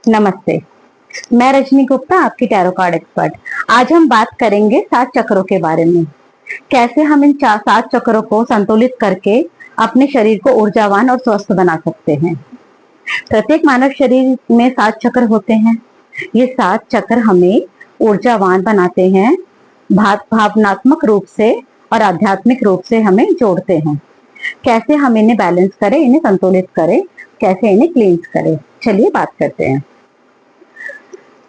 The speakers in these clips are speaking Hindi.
नमस्ते। मैं रजनी गुप्ता, आपकी टैरो कार्ड एक्सपर्ट। आज हम बात करेंगे 7 चक्रों के बारे में। कैसे हम इन 7 चक्रों को संतुलित करके अपने शरीर को ऊर्जावान और स्वस्थ बना सकते हैं। प्रत्येक मानव शरीर में 7 चक्र होते हैं। ये 7 चक्र हमें ऊर्जावान बनाते हैं, भावनात्मक रूप से और आध्यात्मिक रूप से हमें जोड़ते हैं। कैसे हम इन्हें बैलेंस करें, इन्हें संतुलित करें, कैसे इन्हें क्लींस करें, चलिए बात करते हैं।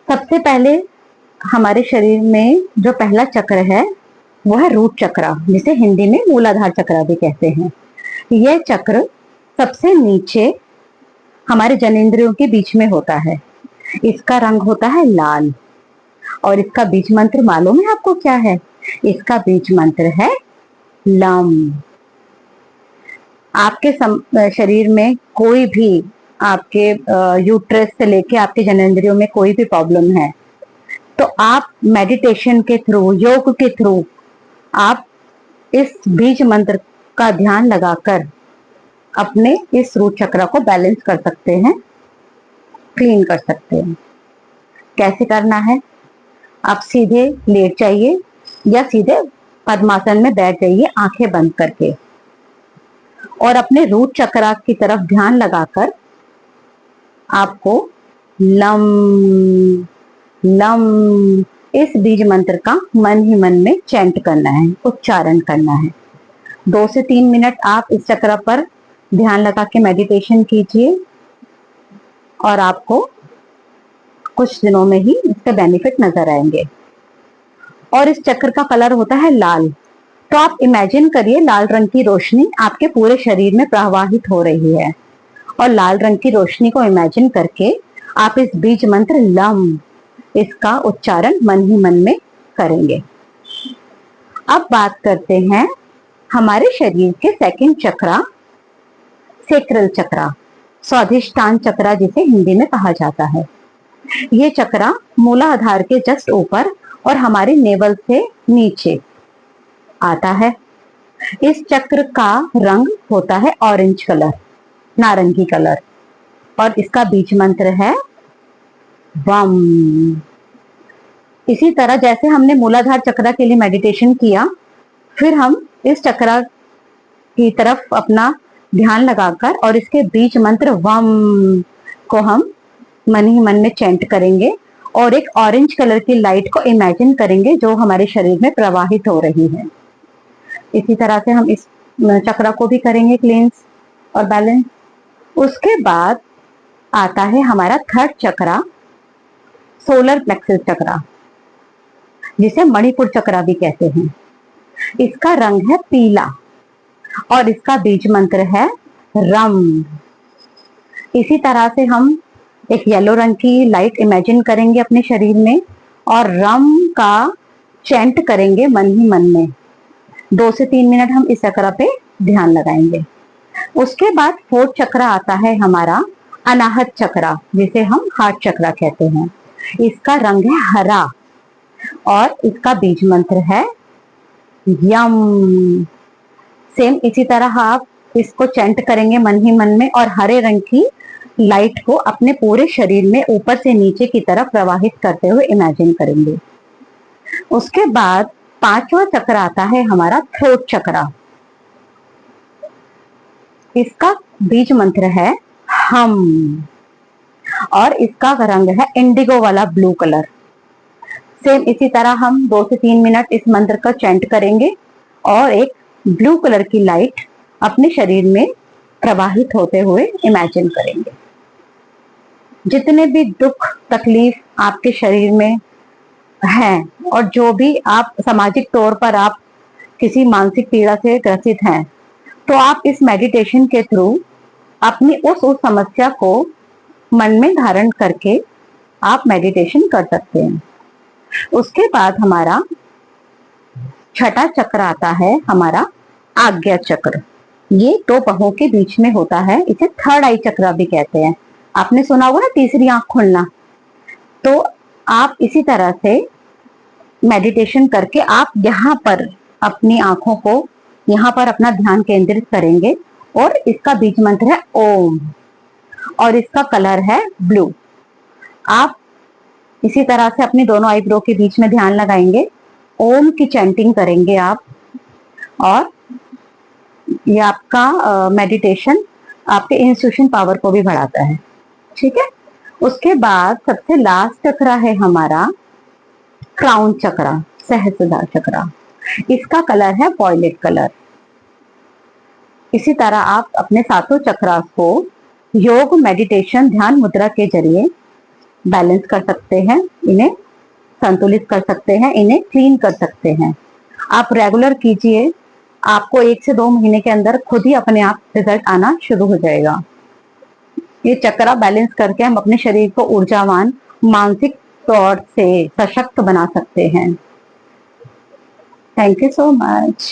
सबसे पहले हमारे शरीर में जो पहला चक्र है वो है रूट चक्र, जिसे हिंदी में मूलाधार चक्र भी कहते हैं। यह चक्र सबसे नीचे हमारे जनेंद्रियों के बीच में होता है। इसका रंग होता है लाल और इसका बीज मंत्र मालूम है आपको क्या है? इसका बीज मंत्र है लम। आपके शरीर में कोई भी, आपके यूट्रस से लेके आपके जनेंद्रियों में कोई भी प्रॉब्लम है तो आप मेडिटेशन के थ्रू, योग के थ्रू आप इस बीज मंत्र का ध्यान लगाकर अपने इस रूट चक्र को बैलेंस कर सकते हैं, क्लीन कर सकते हैं। कैसे करना है? आप सीधे लेट जाइए या सीधे पद्मासन में बैठ जाइए आंखें बंद करके और अपने रूट चक्र की तरफ ध्यान लगाकर आपको लम लम इस बीज मंत्र का मन ही मन में चैंट करना है, उच्चारण करना है। 2 से 3 मिनट आप इस चक्र पर ध्यान लगा के मेडिटेशन कीजिए और आपको कुछ दिनों में ही इसके बेनिफिट नजर आएंगे। और इस चक्र का कलर होता है लाल। तो आप इमेजिन करिए लाल रंग की रोशनी आपके पूरे शरीर में प्रवाहित हो रही है और लाल रंग की रोशनी को इमेजिन करके आप इस बीज मंत्र लम, इसका उच्चारण मन ही मन में करेंगे। अब बात करते हैं हमारे शरीर के सेकंड चक्र, सेक्रल चक्र, स्वाधिष्ठान चक्र जिसे हिंदी में कहा जाता है। ये चक्र मूलाधार के जस्ट ऊपर और हमारे नेवल से नीचे आता है। इस चक्र का रंग होता है ऑरेंज कलर, नारंगी कलर, और इसका बीज मंत्र है वम। इसी तरह जैसे हमने मूलाधार चक्र के लिए मेडिटेशन किया, फिर हम इस चक्र की तरफ अपना ध्यान लगाकर और इसके बीज मंत्र वम को हम मन ही मन में चैंट करेंगे और एक ऑरेंज कलर की लाइट को इमेजिन करेंगे जो हमारे शरीर में प्रवाहित हो रही है। इसी तरह से हम इस चक्र को भी करेंगे क्लींस और बैलेंस। उसके बाद आता है हमारा थर्ड चक्र, सोलर प्लेक्सस चक्र, जिसे मणिपुर चक्र भी कहते हैं। इसका रंग है पीला और इसका बीज मंत्र है रम। इसी तरह से हम एक येलो रंग की लाइट इमेजिन करेंगे अपने शरीर में और रम का चैंट करेंगे मन ही मन में। 2 से 3 मिनट हम इस चक्र पे ध्यान लगाएंगे। उसके बाद फोर्थ चक्र आता है हमारा अनाहत चक्र, जिसे हम हार्ट चक्र कहते हैं। इसका रंग है हरा और इसका बीज मंत्र है यम। सेम इसी तरह आप इसको चैंट करेंगे मन ही मन में और हरे रंग की लाइट को अपने पूरे शरीर में ऊपर से नीचे की तरफ प्रवाहित करते हुए इमेजिन करेंगे। उसके बाद 5वां चक्र आता है हमारा थ्रोट चक्र। इसका बीज मंत्र है हम और इसका रंग है इंडिगो वाला ब्लू कलर। सेम इसी तरह हम 2 से 3 मिनट इस मंत्र का चैंट करेंगे और एक ब्लू कलर की लाइट अपने शरीर में प्रवाहित होते हुए इमेजिन करेंगे। जितने भी दुख तकलीफ आपके शरीर में हैं और जो भी आप सामाजिक तौर पर आप किसी मानसिक पीड़ा से ग्रसित हैं, तो आप इस मेडिटेशन के थ्रू अपनी उस समस्या को मन में धारण करके आप मेडिटेशन कर सकते हैं। उसके बाद हमारा छठा चक्र आता है हमारा आज्ञा चक्र। ये 2 बाहों के बीच में होता है, इसे थर्ड आई चक्र भी कहते हैं। आपने सुना होगा ना तीसरी आंख खुलना। तो आप इसी तरह से मेडिटेशन करके आप यहाँ पर अपनी आंखों को, यहाँ पर अपना ध्यान केंद्रित करेंगे और इसका बीज मंत्र है ओम और इसका कलर है ब्लू। आप इसी तरह से अपने दोनों आईब्रो के बीच में ध्यान लगाएंगे, ओम की चैंटिंग करेंगे आप, और ये आपका मेडिटेशन आपके इंस्टीट्यूशन पावर को भी बढ़ाता है। ठीक है। उसके बाद सबसे लास्ट चक्रा है हमारा क्राउन चक्रा, सहस्त्रधार चक्रा। इसका कलर है वॉयलेट कलर। इसी तरह आप अपने सातों चक्रास को योग, मेडिटेशन, ध्यान मुद्रा के जरिए बैलेंस कर सकते हैं, इन्हें संतुलित कर सकते हैं, इन्हें क्लीन कर सकते हैं। आप रेगुलर कीजिए, आपको 1 से 2 महीने के अंदर खुद ही अपने आप रिजल्ट आना शुरू हो जाएगा। ये चक्रा बैलेंस करके हम अपने शरीर को ऊर्जावान, मानसिक तौर से सशक्त बना सकते हैं। Thank you so much.